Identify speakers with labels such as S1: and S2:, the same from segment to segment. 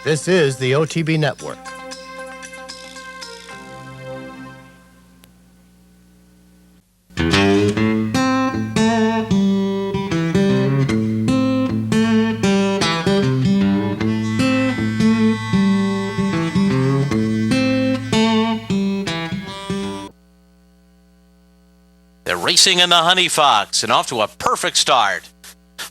S1: This is the OTB Network.
S2: They're racing in the Honey Fox and off to a perfect start.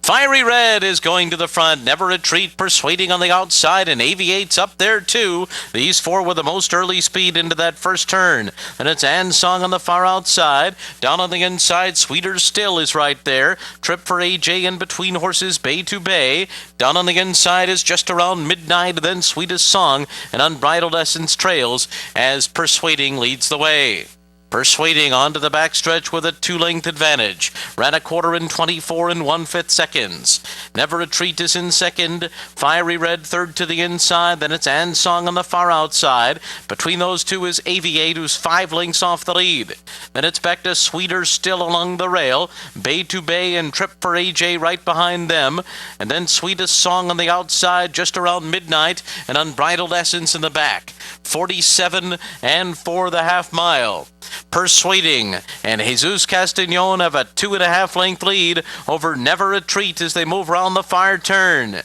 S2: Fiery Red is going to the front, Never Retreat persuading on the outside, and Aviate's up there too. These four with the most early speed into that first turn. And it's Ann Song on the far outside. Down on the inside, Sweeter Still is right there. Trip for AJ in between horses, Bay to Bay. Down on the inside is Just Around Midnight, then Sweetest Song, and Unbridled Essence trails as Persuading leads the way. Persuading onto the backstretch with a 2-length advantage. Ran a quarter in 24 and 1/5 seconds. Never Retreat is in second. Fiery Red third to the inside. Then it's Ann Song on the far outside. Between those two is Aviate, who's 5 lengths off the lead. Then it's back to Sweeter Still along the rail. Bay to Bay and Trip for AJ right behind them. And then Sweetest Song on the outside, Just Around Midnight, and Unbridled Essence in the back. 47 and 4 the half mile. Persuading and Jesus Castagnon have a 2.5 length lead over Never Retreat as they move around the far turn.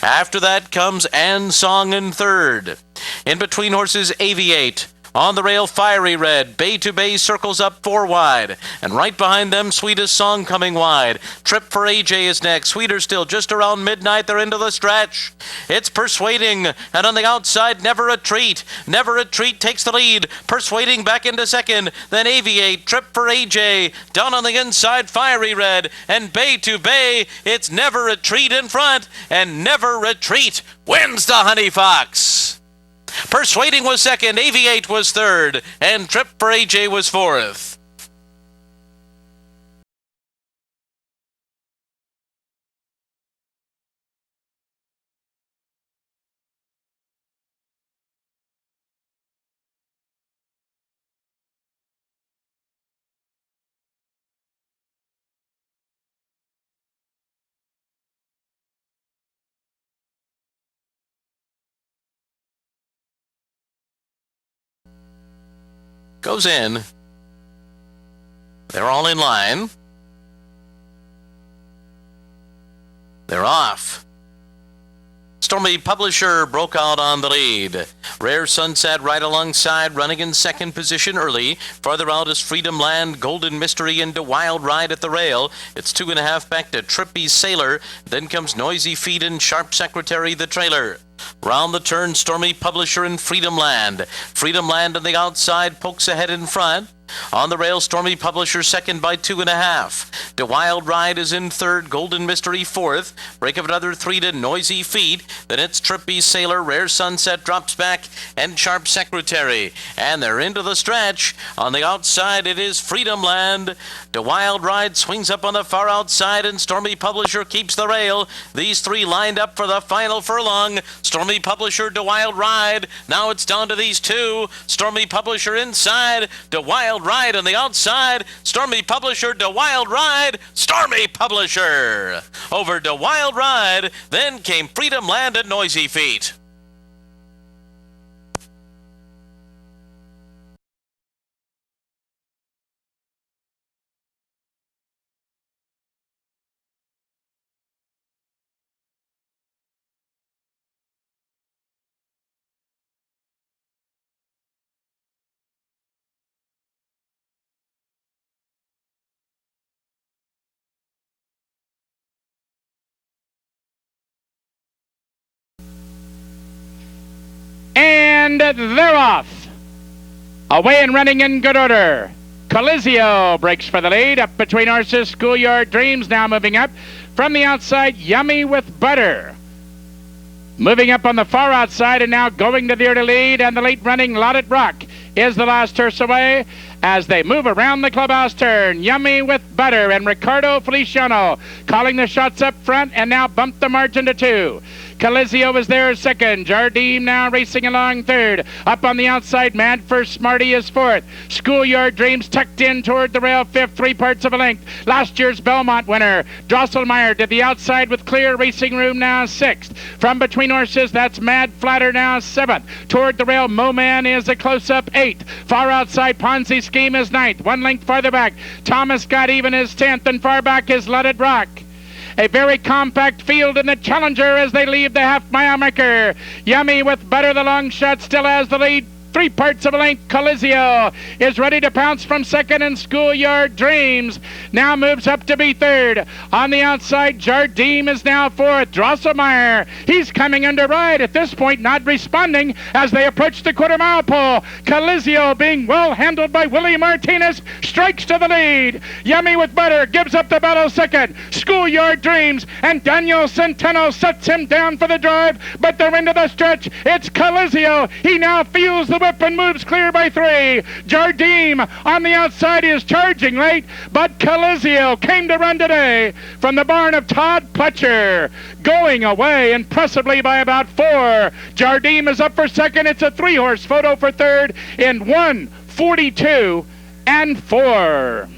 S2: After that comes Ann Song in third. In between horses, Aviate. On the rail, Fiery Red. Bay to Bay circles up 4 wide. And right behind them, Sweetest Song coming wide. Trip for AJ is next. Sweeter Still just around midnight. They're into the stretch. It's Persuading. And on the outside, Never Retreat. Never Retreat takes the lead. Persuading back into second. Then Aviate. Trip for AJ. Down on the inside, Fiery Red. And Bay to Bay. It's Never Retreat in front. And Never Retreat wins the Honey Fox. Persuading was second, Aviate was third, and Trip for AJ was fourth. Goes in. They're all in line. They're off. Stormy Publisher broke out on the lead. Rare Sunset right alongside, running in second position early. Farther out is Freedom Land, Golden Mystery into Wild Ride at the rail. It's 2.5 back to Trippy Sailor. Then comes Noisy Feet and Sharp Secretary the trailer. Round the turn, Stormy Publisher and Freedom Land. Freedom Land on the outside pokes ahead in front. On the rail, Stormy Publisher second by 2.5. The Wild Ride is in third, Golden Mystery fourth. Break of another 3 to Noisy Feet. Then it's Trippy Sailor, Rare Sunset drops back, and Sharp Secretary. And they're into the stretch. On the outside, it is Freedom Land. The Wild Ride swings up on the far outside, and Stormy Publisher keeps the rail. These three lined up for the final furlong. Stormy Publisher to Wild Ride. Now it's down to these two. Stormy Publisher inside. The Wild Ride on the outside. Stormy Publisher to Wild Ride. Stormy Publisher over to Wild Ride. Then came Freedom Land and Noisy Feet.
S3: And they're off. Away and running in good order. Colizio breaks for the lead. Up between horses, Schoolyard Dreams now moving up. From the outside, Yummy with Butter. Moving up on the far outside and now going to the early lead. And the late running Lotted Rock is the last horse away as they move around the clubhouse turn. Yummy with Butter and Ricardo Feliciano calling the shots up front and now bump the margin to 2. Colisio is there second. Jardim now racing along third. Up on the outside, Mad First Smarty is fourth. Schoolyard Dreams tucked in toward the rail fifth, 3/4 of a length. Last year's Belmont winner, Drosselmeyer, to the outside with clear racing room now sixth. From between horses, that's Mad Flatter now seventh. Toward the rail, Moman is a close-up eighth. Far outside, Ponzi Scheme is ninth. 1 length farther back, Thomas Got Even is 10th, and far back is Let It Rock. A very compact field in the Challenger as they leave the half-mile marker. Yummy with Butter, the long shot, still has the lead. 3/4 of a length. Colisio is ready to pounce from second, and Schoolyard Dreams now moves up to be third. On the outside, Jardim is now fourth. Drosselmeyer, he's coming under ride at this point, not responding as they approach the quarter-mile pole. Colisio, being well handled by Willie Martinez, strikes to the lead. Yummy with Butter gives up the battle second. Schoolyard Dreams, and Daniel Centeno sets him down for the drive, but they're into the stretch. It's Colisio. He now feels the whip and moves clear by 3. Jardim on the outside is charging late, but Colisio came to run today from the barn of Todd Pletcher, going away impressively by about 4. Jardim is up for second. It's a 3-horse photo for third in 1:42 and 4.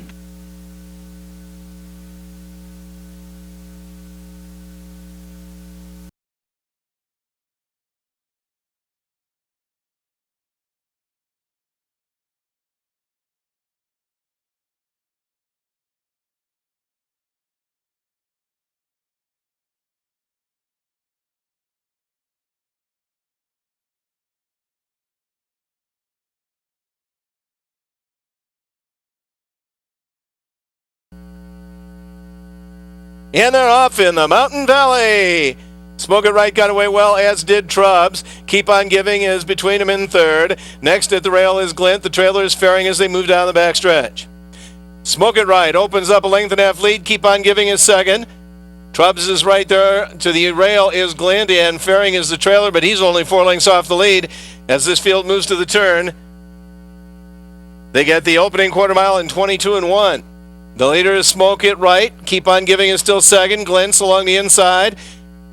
S4: And they're off in the Mountain Valley. Smoke It Right got away well, as did Trubs. Keep On Giving is between them in third. Next at the rail is Glint. The trailer is fairing as they move down the backstretch. Smoke It Right opens up a length and a half lead. Keep On Giving is second. Trubs is right there. To the rail is Glint, and fairing is the trailer, but he's only 4 lengths off the lead as this field moves to the turn. They get the opening quarter mile in 22 and 1. The leader is Smoke It Right. Keep On Giving is still second. Glint's along the inside.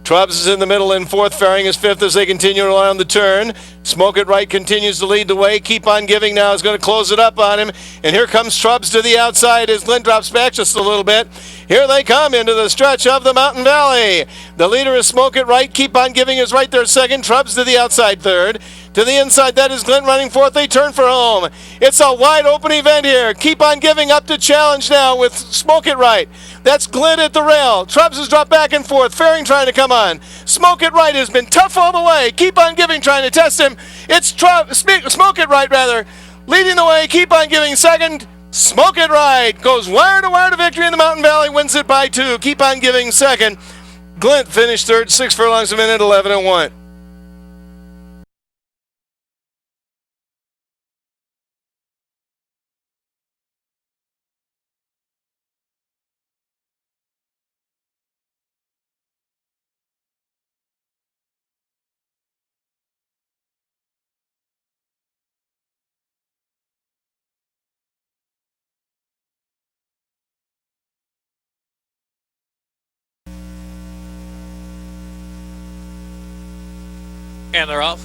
S4: Trubs is in the middle in fourth. Fairing is fifth as they continue along the turn. Smoke It Right continues to lead the way. Keep On Giving now is going to close it up on him. And here comes Trubs to the outside as Glint drops back just a little bit. Here they come into the stretch of the Mountain Valley. The leader is Smoke It Right. Keep On Giving is right there second. Trubs to the outside third. To the inside, that is Glint running fourth. They turn for home. It's a wide open event here. Keep On Giving up to challenge now with Smoke It Right. That's Glint at the rail. Trubs has dropped back and forth. Fairing trying to come on. Smoke It Right has been tough all the way. Keep On Giving trying to test him. It's Smoke It Right, rather, leading the way. Keep On Giving second. Smoke It Right goes wire to victory in the Mountain Valley. Wins it by 2. Keep On Giving second. Glint finished third. 6 furlongs a minute. 11 and 1.
S5: And they're off.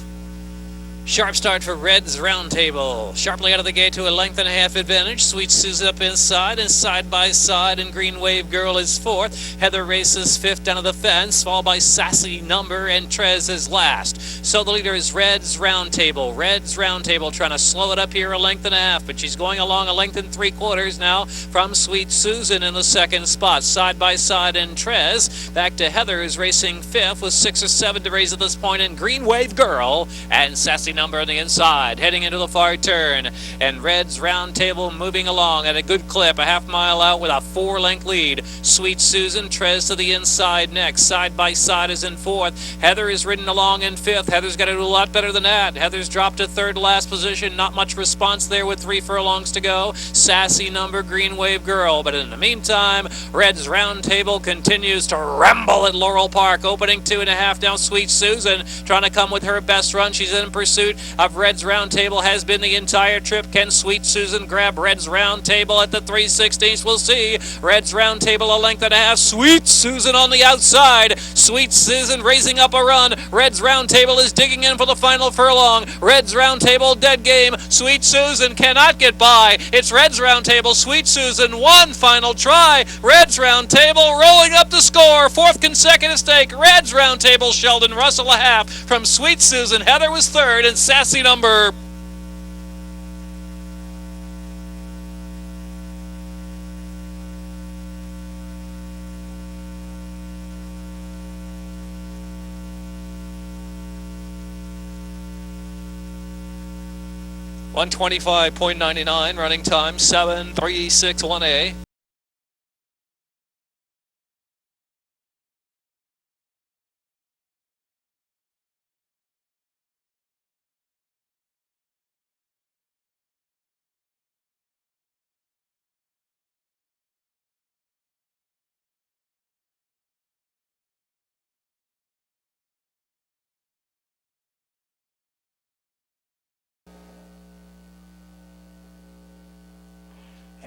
S5: Sharp start for Red's Roundtable. Sharply out of the gate to a length and a half advantage. Sweet Susan up inside, and side by side, and Green Wave Girl is fourth. Heather races fifth down to the fence, followed by Sassy Number, and Trez is last. So the leader is Red's Roundtable. Red's Roundtable trying to slow it up here a length and a half, but she's going along a length and 3/4 now from Sweet Susan in the second spot. Side by side, and Trez. Back to Heather, who's racing fifth with 6 or 7 to race at this point, and Green Wave Girl and Sassy Number on the inside, heading into the far turn. And Red's Roundtable moving along at a good clip, a half mile out with a 4-length lead. Sweet Susan, Trez to the inside next. Side by side is in fourth. Heather is ridden along in fifth. Heather's got to do a lot better than that. Heather's dropped to third last position. Not much response there with 3 furlongs to go. Sassy Number, Green Wave Girl. But in the meantime, Red's Roundtable continues to ramble at Laurel Park. Opening 2.5 down. Sweet Susan trying to come with her best run. She's in pursuit of Red's Roundtable, has been the entire trip. Can Sweet Susan grab Red's Roundtable at the 3/16? We'll see. Red's Roundtable a length and a half. Sweet Susan on the outside. Sweet Susan raising up a run. Red's Round Table is digging in for the final furlong. Red's Round Table dead game. Sweet Susan cannot get by. It's Red's Round Table. Sweet Susan, one final try. Red's Round Table rolling up the score. Fourth consecutive stake. Red's Round Table. Sheldon Russell a half from Sweet Susan. Heather was third, and Sassy number 125.99, running time 7:361A.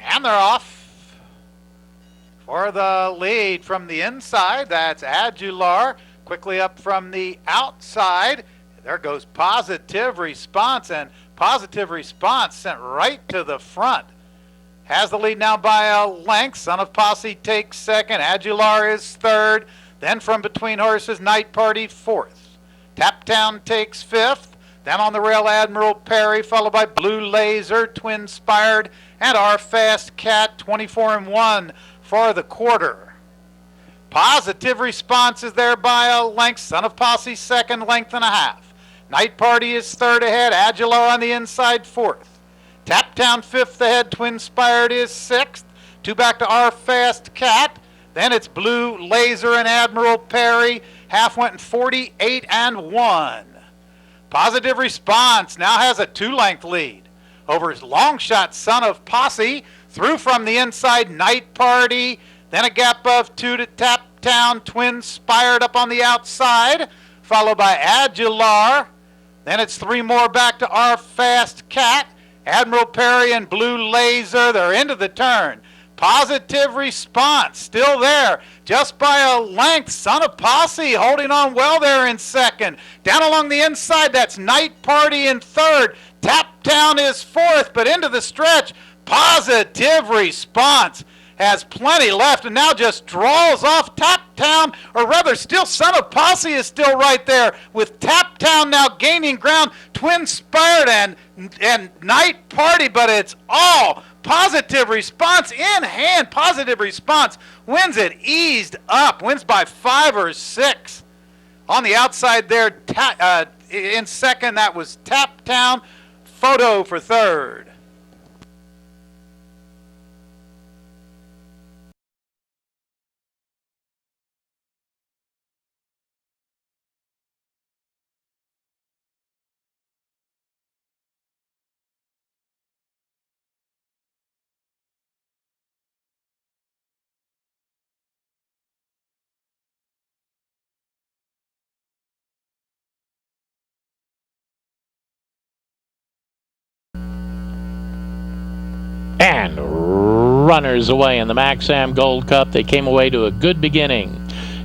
S6: And they're off for the lead from the inside. That's Adular. Quickly up from the outside. There goes Positive Response, and Positive Response sent right to the front. Has the lead now by a length. Son of Posse takes second. Adular is third. Then from between horses, Night Party fourth. Taptown takes fifth. Then on the rail, Admiral Perry, followed by Blue Laser, Twin Spired, and Our Fast Cat, 24-1 for the quarter. Positive Response is there by a length. Son of Posse second, length and a half. Night Party is third ahead. Adular on the inside fourth. Taptown fifth ahead. Twin Spired is sixth. Two back to Our Fast Cat. Then it's Blue Laser and Admiral Perry. Half went in 48-1. Positive Response now has a two-length lead over his long shot Son of Posse. Through from the inside, Night Party. Then a gap of two to Taptown. Twin Spired up on the outside, followed by Adular. Then it's three more back to Our Fast Cat. Admiral Perry and Blue Laser. They're into the turn. Positive Response still there, just by a length. Son of Posse holding on well there in second. Down along the inside, that's Night Party in third. Taptown is fourth, but into the stretch, Positive Response has plenty left and now just draws off Taptown, or rather still Son of Posse is still right there with Taptown now gaining ground. Twin Spired and Night Party, but it's all Positive Response in hand. Positive Response wins it eased up, wins by 5 or 6. On the outside there, in second, that was Taptown. Photo for third.
S3: And runners away in the Maxam Gold Cup. They came away to a good beginning.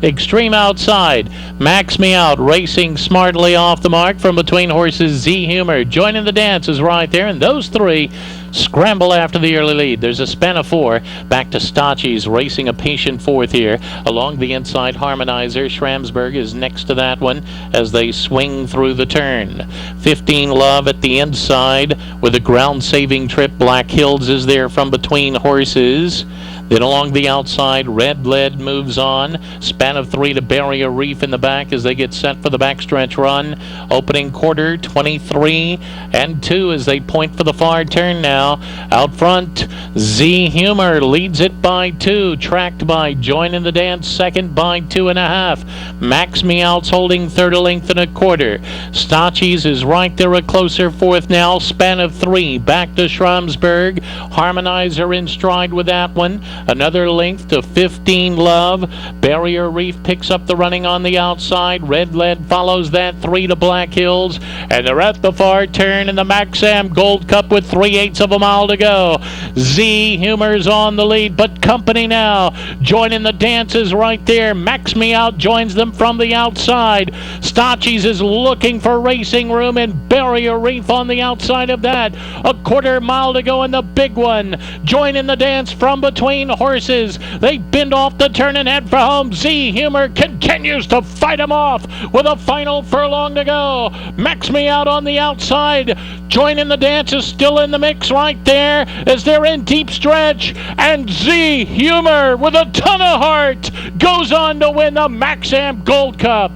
S3: Extreme Outside, Max Me Out, racing smartly off the mark from between horses. Z Humor joining the dance is right there, and those three scramble after the early lead. There's a span of 4 back to Stachys, racing a patient fourth here. Along the inside, Harmonizer. Schramsberg is next to that one as they swing through the turn. 15 Love at the inside with a ground-saving trip. Black Hills is there from between horses. Then along the outside, Red Lead moves on. Span of 3 to Barrier Reef in the back as they get set for the backstretch run. Opening quarter, 23-2 as they point for the far turn now. Out front, Z Humor leads it by 2. Tracked by Join in the Dance, second by 2.5. Max Me Out's holding third, a length and a quarter. Stachys is right there, a closer fourth now. Span of 3 back to Schramsberg. Harmonizer in stride with that one. Another length to 15 Love. Barrier Reef picks up the running on the outside. Red Lead follows that 3 to Black Hills. And they're at the far turn in the Maxam Gold Cup with 3/8 of a mile to go. Z Humor's on the lead, but company now joining the dances right there. Max Me Out joins them from the outside. Stachys is looking for racing room, and Barrier Reef on the outside of that. A quarter mile to go in the big one. Joining the dance from between horses. They bend off the turn and head for home. Z Humor continues to fight them off with a final furlong to go. Max Me Out on the outside. Joining the dance is still in the mix right there as they're in deep stretch. And Z Humor with a ton of heart goes on to win the Maxam Gold Cup.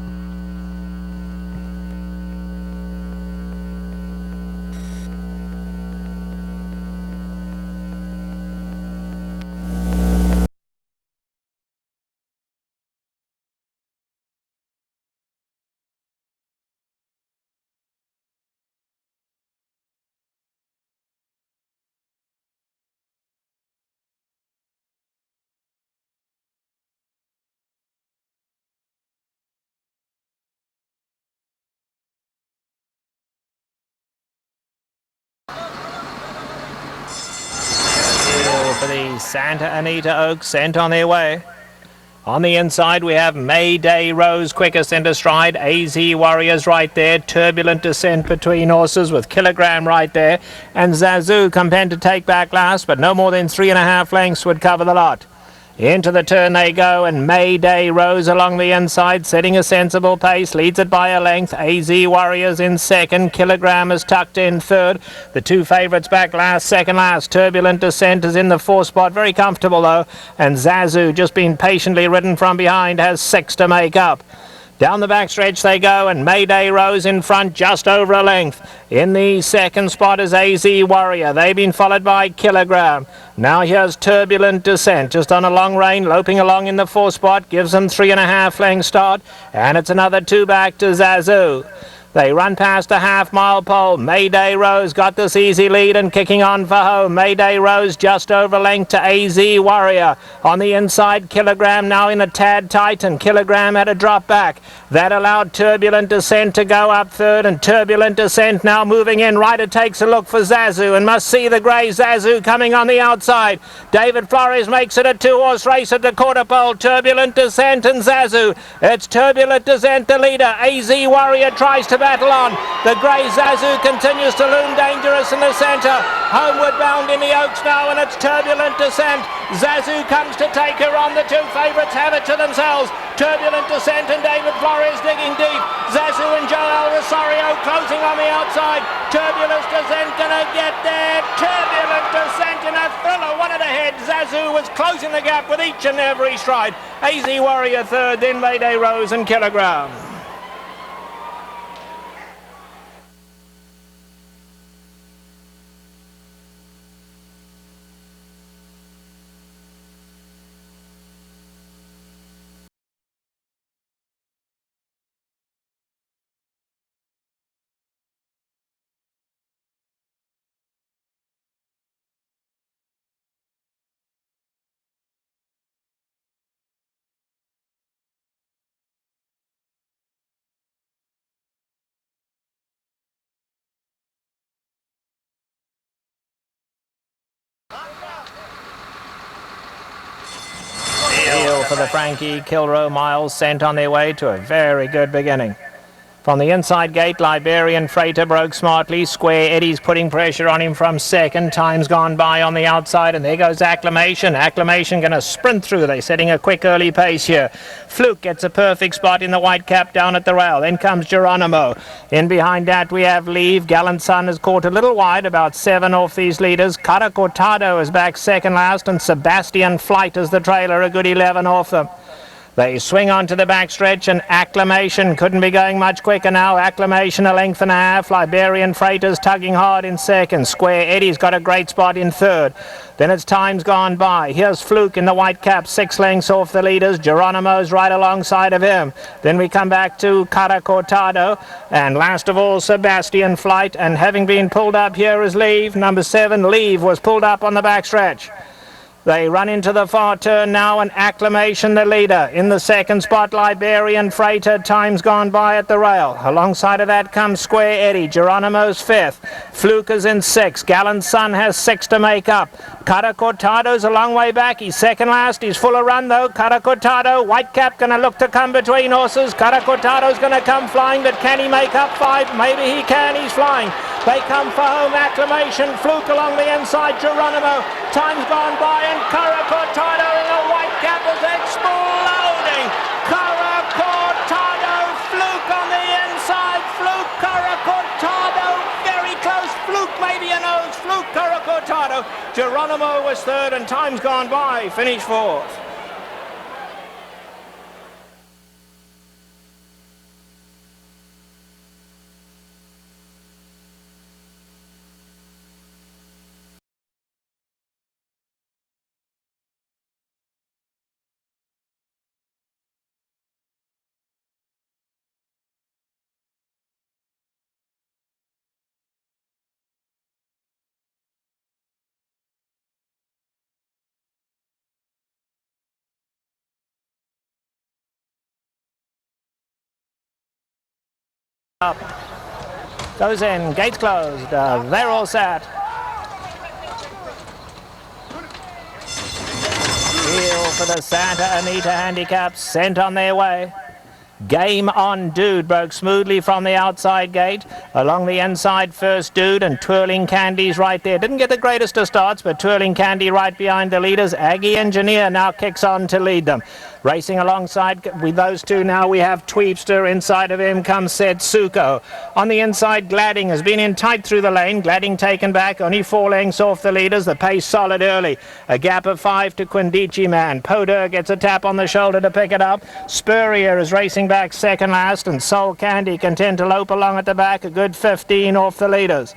S7: For the Santa Anita Oaks sent on their way. On the inside we have Mayday Rose quickest into stride. AZ Warriors right there. Turbulent Descent between horses with Kilogram right there. And Zazu content to take back last, but no more than 3.5 lengths would cover the lot. Into the turn they go, and Mayday Rose along the inside, setting a sensible pace, leads it by a length. AZ Warriors in second, Kilogram is tucked in third. The two favourites back last, second last. Turbulent Descent is in the 4th spot, very comfortable though, and Zazu, just been patiently ridden from behind, has 6 to make up. Down the backstretch they go, and Mayday Rose in front, just over a length. In the 2nd spot is AZ Warrior. They've been followed by Kilogram. Now here's Turbulent Descent, just on a long rein, loping along in the 4th spot, gives them 3.5 length start, and it's another 2 back to Zazu. They run past a half-mile pole. Mayday Rose got this easy lead and kicking on for home. Mayday Rose just over length to AZ Warrior. On the inside, Kilogram now in a tad tight, and Kilogram had a drop back. That allowed Turbulent Descent to go up third, and Turbulent Descent now moving in. Ryder takes a look for Zazu and must see the grey Zazu coming on the outside. David Flores makes it a 2-horse race at the quarter pole. Turbulent Descent and Zazu. It's Turbulent Descent the leader. AZ Warrior tries to battle on. The grey Zazu continues to loom dangerous in the centre. Homeward bound in the Oaks now, and it's Turbulent Descent. Zazu comes to take her on. The two favourites have it to themselves. Turbulent Descent and David Flores digging deep. Zazu and Joel Rosario closing on the outside. Turbulent Descent gonna get there. Turbulent Descent in a thriller, one at the head. Zazu was closing the gap with each and every stride. AZ Warrior third, then Mayday Rose and Kilogram. For the Frankie Kilroe Miles sent on their way to a very good beginning. From the inside gate, Liberian Freighter broke smartly. Square Eddie's putting pressure on him from second. Time's gone by on the outside, and there goes Acclamation. Acclamation going to sprint through. They're setting a quick early pace here. Fluke gets a perfect spot in the white cap down at the rail. Then comes Geronimo. In behind that we have Leave. Gallant Sun has caught a little wide, about 7 off these leaders. Cara Cortado is back second last, and Sebastian Flight is the trailer, a good 11 off them. They swing onto the backstretch, and Acclamation couldn't be going much quicker now. Acclamation a length and a half. Liberian Freighters tugging hard in second. Square Eddie's got a great spot in third. Then it's Time's Gone By. Here's Fluke in the white cap, 6 lengths off the leaders. Geronimo's right alongside of him. Then we come back to Cara Cortado, and last of all Sebastian Flight. And having been pulled up here is Leave. Number 7, Leave, was pulled up on the backstretch. They run into the far turn now, and Acclamation the leader. In the second spot, Liberian Freighter, Time's Gone By at the rail. Alongside of that comes Square Eddie. Geronimo's fifth. Fluke is in sixth. Gallant Sun has six to make up. Cara Cortado's a long way back. He's second last. He's full of run though. Cara Cortado, Whitecap going to look to come between horses. Cara Cortado's going to come flying, but can he make up five? Maybe he can. He's flying. They come for home. Acclamation. Fluke along the inside. Geronimo. Time's Gone By, and Cara Cortado in the Whitecap is exploding. Cara Cortado. Fluke on the inside. Fluke. Cara Cortado. Very close. Fluke maybe a nose. Fluke. Cara Cortado. Geronimo was third, and Time's Gone By finished fourth. Up. Goes in, gates closed, they're all set. Heel for the Santa Anita handicaps, sent on their way. Game On Dude broke smoothly from the outside gate. Along the inside, First Dude and Twirling Candy's right there. Didn't get the greatest of starts, but Twirling Candy right behind the leaders. Aggie Engineer now kicks on to lead them. Racing alongside with those two now, we have Tweepster. Inside of him comes Setsuko. On the inside, Gladding has been in tight through the lane. Gladding taken back, only 4 lengths off the leaders. The pace solid early. A gap of 5 to Quindici Man. Poder gets a tap on the shoulder to pick it up. Spurrier is racing back second last, and Soul Candy content to lope along at the back, a good 15 off the leaders.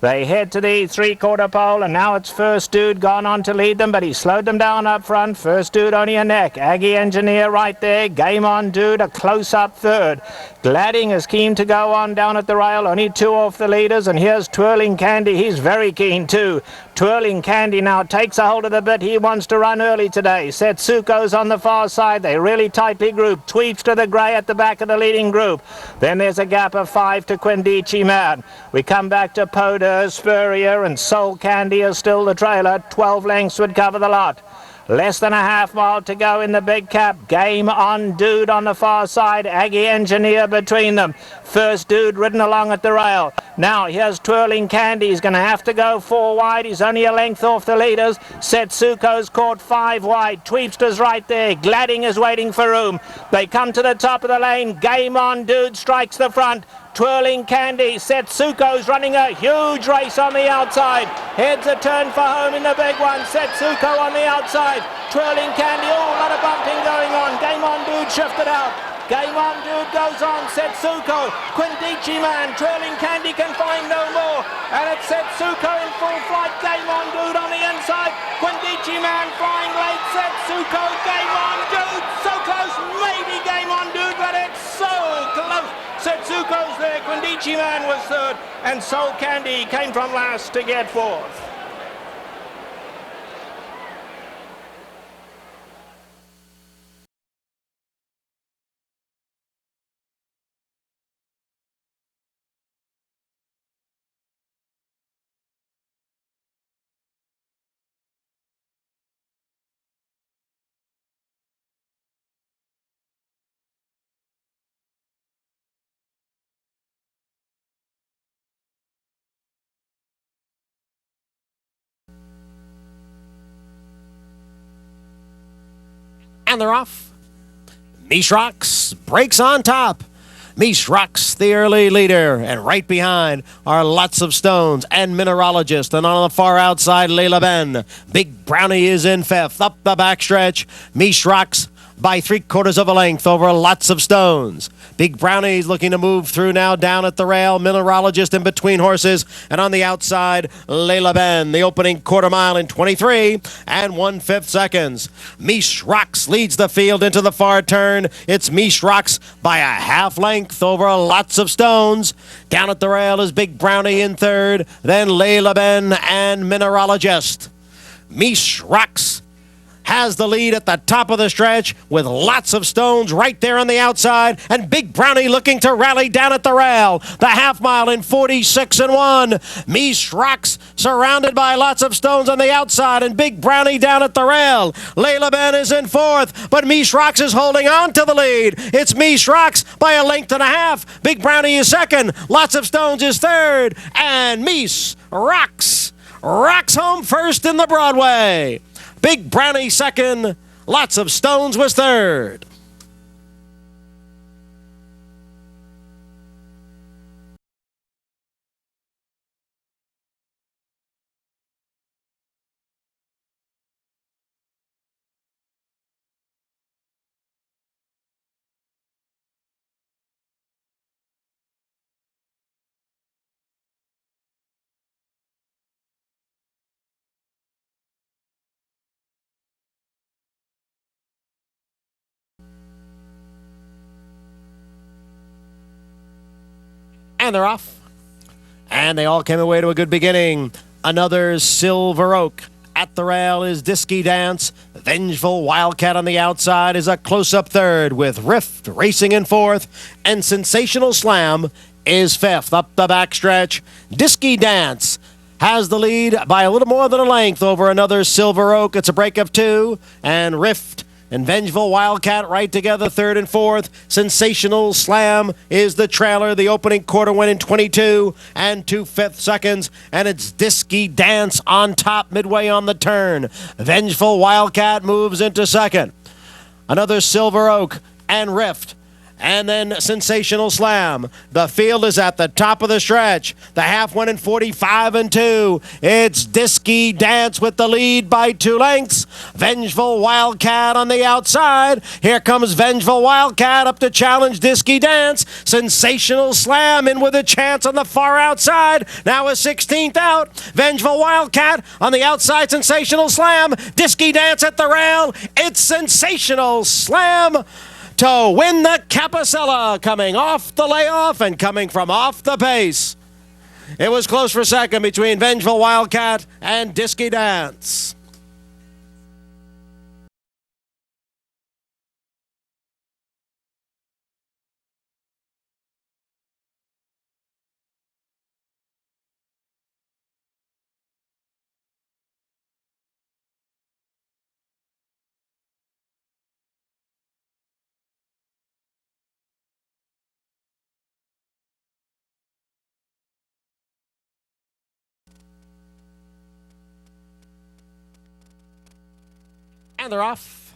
S7: They head to the three-quarter pole, and now it's First Dude gone on to lead them, but he slowed them down up front. First Dude only a neck. Aggie Engineer right there. Game On Dude a close-up third. Gladding is keen to go on down at the rail, only 2 off the leaders, and here's Twirling Candy. He's very keen too. Twirling Candy now takes a hold of the bit. He wants to run early today. Setsuko's on the far side. They really tightly grouped. Tweeps to the grey at the back of the leading group. Then there's a gap of 5 to Quindici Man. We come back to Poder. Spurrier and Soul Candy is still the trailer. 12 lengths would cover the lot. Less than a half mile to go in the big cap. Game On Dude on the far side. Aggie Engineer between them. First Dude ridden along at the rail. Now here's Twirling Candy. He's going to have to go 4 wide. He's only a length off the leaders. Setsuko's caught 5 wide. Tweepster's right there. Gladding is waiting for room. They come to the top of the lane. Game On Dude strikes the front. Twirling Candy. Setsuko's running a huge race on the outside. Heads a turn for home in the big one. Setsuko on the outside. Twirling Candy. Oh, a lot of bumping going on. Game On Dude shifted out. Game On Dude goes on. Setsuko. Quindici Man. Twirling Candy can find no more. And it's Setsuko in full flight. Game On Dude on the inside. Quindici Man flying late. Setsuko. Game On Dude. So close. Maybe Game On Dude, but it's so close. Setsuko's there. Quindici Man was third. And Soul Candy came from last to get fourth.
S8: And they're off. Mish Rocks breaks on top. Mish Rocks, the early leader, and right behind are Lots of Stones and Mineralogist, and on the far outside, Layla Ben. Big Brownie is in fifth. Up the backstretch, Mish Rocks by 3/4 of a length over Lots of Stones. Big Brownie's looking to move through now down at the rail. Mineralogist in between horses, and on the outside, Layla Ben. The opening quarter mile in 23 and 1/5 seconds. Mish Rocks leads the field into the far turn. It's Mish Rocks by a half length over Lots of Stones. Down at the rail is Big Brownie in third, then Layla Ben and Mineralogist. Mish Rocks has the lead at the top of the stretch with lots of stones right there on the outside, and Big Brownie looking to rally down at the rail. The half mile in 46 and 1. Mish Rocks surrounded by lots of stones on the outside, and Big Brownie down at the rail. Layla Ben is in fourth, but Mish Rocks is holding on to the lead. It's Mish Rocks by a length and a half. Big Brownie is second. Lots of Stones is third, and Mish Rocks rocks home first in the Broadway. Big Brownie second, Lots of Stones was third. And they're off. And they all came away to a good beginning. Another Silver Oak. At the rail is Disky Dance. Vengeful Wildcat on the outside is a close-up third, with Rift racing in fourth. And Sensational Slam is fifth. Up the backstretch, Disky Dance has the lead by a little more than a length over another Silver Oak. It's a break of two. And Rift and Vengeful Wildcat right together, third and fourth. Sensational Slam is the trailer. The opening quarter went in 22 and 2/5 seconds. And it's Disky Dance on top midway on the turn. Vengeful Wildcat moves into second. Another Silver Oak and Rift. And then Sensational Slam. The field is at the top of the stretch. The half went in 45 and 2. It's Disky Dance with the lead by 2 lengths. Vengeful Wildcat on the outside. Here comes Vengeful Wildcat up to challenge Disky Dance. Sensational Slam in with a chance on the far outside. Now a 16th out. Vengeful Wildcat on the outside. Sensational Slam. Disky Dance at the rail. It's Sensational Slam to win the Capicella, coming off the layoff and coming from off the pace. It was close for second between Vengeful Wildcat and Disky Dance. And they're off.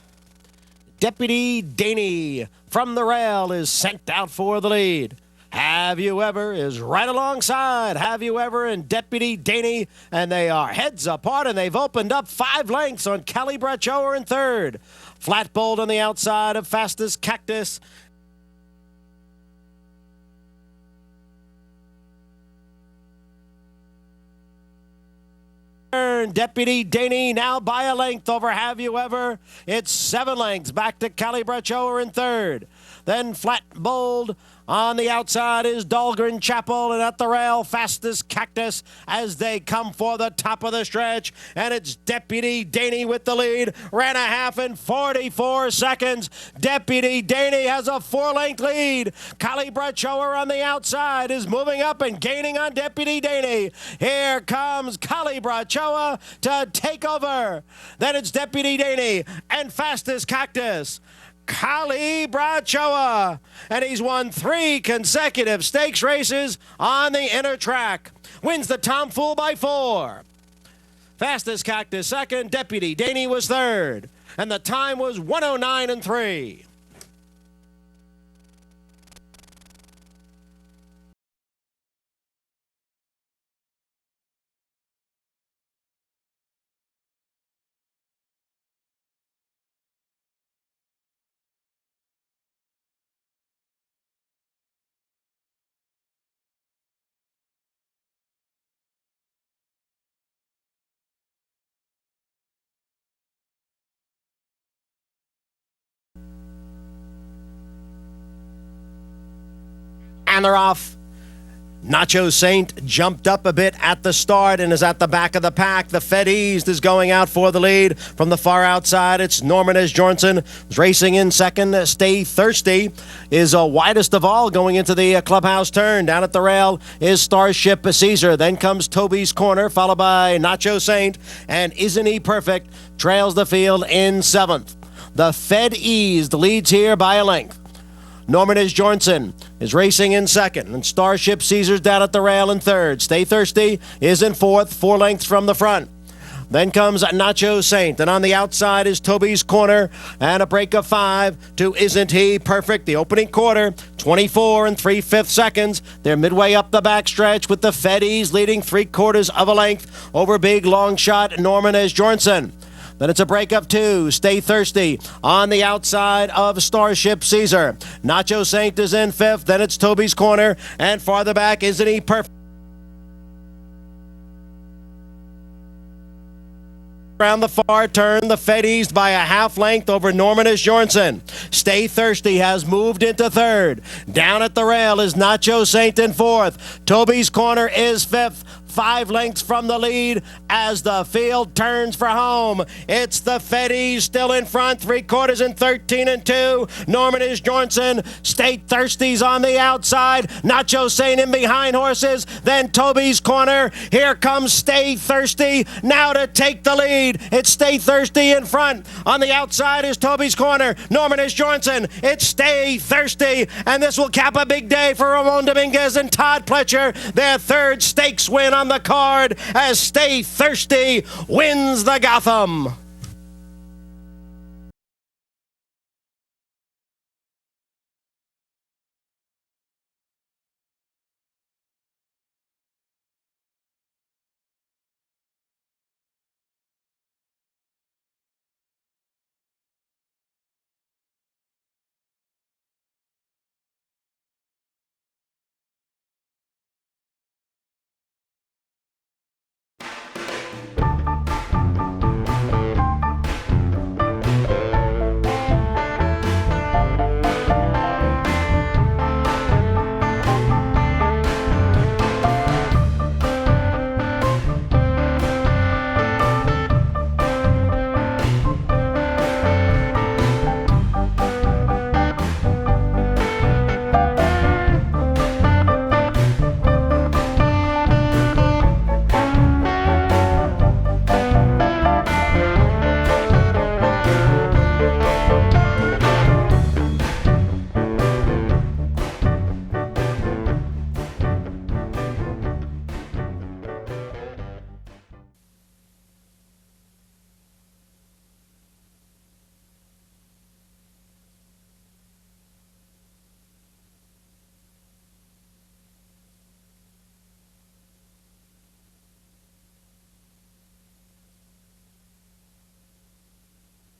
S8: Deputy Daney from the rail is sent out for the lead. Have You Ever is right alongside Have You Ever and Deputy Daney, and they are heads apart, and they've opened up 5 lengths on Callie Brachower in third. Flat Bold on the outside of Fastest Cactus. Deputy Daney now by a length over Have You Ever. It's 7 lengths back to Callie Brachower in third. Then Flat Bold on the outside is Dahlgren Chapel, and at the rail, Fastest Cactus as they come for the top of the stretch. And it's Deputy Daney with the lead. Ran a half in 44 seconds. Deputy Daney has a 4-length lead. Callie Brachower on the outside is moving up and gaining on Deputy Daney. Here comes Callie Brachower to take over. Then it's Deputy Daney and Fastest Cactus. Callie Brachower, and he's won 3 consecutive stakes races on the inner track. Wins the Tom Fool by 4. Fastest Cactus second, Deputy Daney was third, and the time was 1:09 and 3. And they're off. Nacho Saint jumped up a bit at the start and is at the back of the pack. The Fed Eased is going out for the lead. From the far outside, it's Norman Asbjornsen racing in second. Stay Thirsty is widest of all going into the clubhouse turn. Down at the rail is Starship Caesar. Then comes Toby's Corner, followed by Nacho Saint. And Isn't He Perfect trails the field in seventh. The Fed Eased leads here by a length. Norman Asbjornsen is racing in second, and Starship Caesar's down at the rail in third. Stay Thirsty is in fourth, 4 lengths from the front. Then comes Nacho Saint, and on the outside is Toby's Corner, and a break of 5 to Isn't He Perfect. The opening quarter, 24 and 3/5 seconds. They're midway up the backstretch with the Fed Ease leading 3/4 of a length over big long shot Norman Asbjornsen. Then it's a break of 2. Stay Thirsty on the outside of Starship Caesar. Nacho Saint is in 5th. Then it's Toby's Corner. And farther back, Isn't He Perfect? Around the far turn, the Fed Eased by a half length over Norman Asbjornsen. Stay Thirsty has moved into 3rd. Down at the rail is Nacho Saint in 4th. Toby's Corner is 5th. 5 lengths from the lead as the field turns for home. It's the Fed Eased still in front, 3/4 and 13 and 2. Norman Asbjornsen, Stay Thirsty's on the outside. Nacho Saint in behind horses. Then Toby's Corner. Here comes Stay Thirsty now to take the lead. It's Stay Thirsty in front. On the outside is Toby's Corner. Norman Asbjornsen. It's Stay Thirsty, and this will cap a big day for Ramon Dominguez and Todd Pletcher. Their 3rd stakes win on the card as Stay Thirsty wins the Gotham.